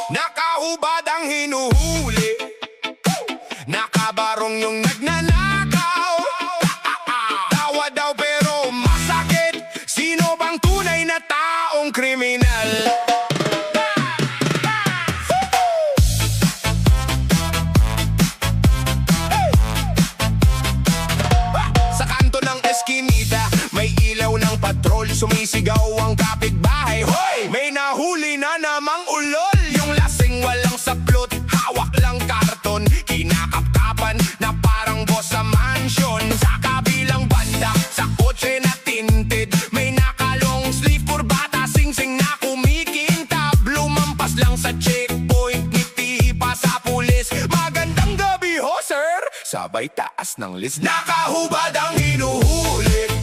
Nakahubad ang hinuhuli, nakabarong yung nagnanakaw. Tawa daw pero masakit, sino bang tunay na taong kriminal? Sa kanto ng eskinita, may ilaw ng patrol, sumisigaw ang kapitbahay. Hoy! May nahuli na namang ulol. Yung lasing walang saplot, hawak lang karton, kinakapkapan na parang boss sa mansion. Sa kabilang banda, sa kotse na tinted, may nakalong sleeve, kurbata, singsing na kumikintab. Lumampas lang sa checkpoint, ngiti pa sa pulis. Magandang gabi ho, sir! Sabay taas ng list, nakahubad ang hinuhuli.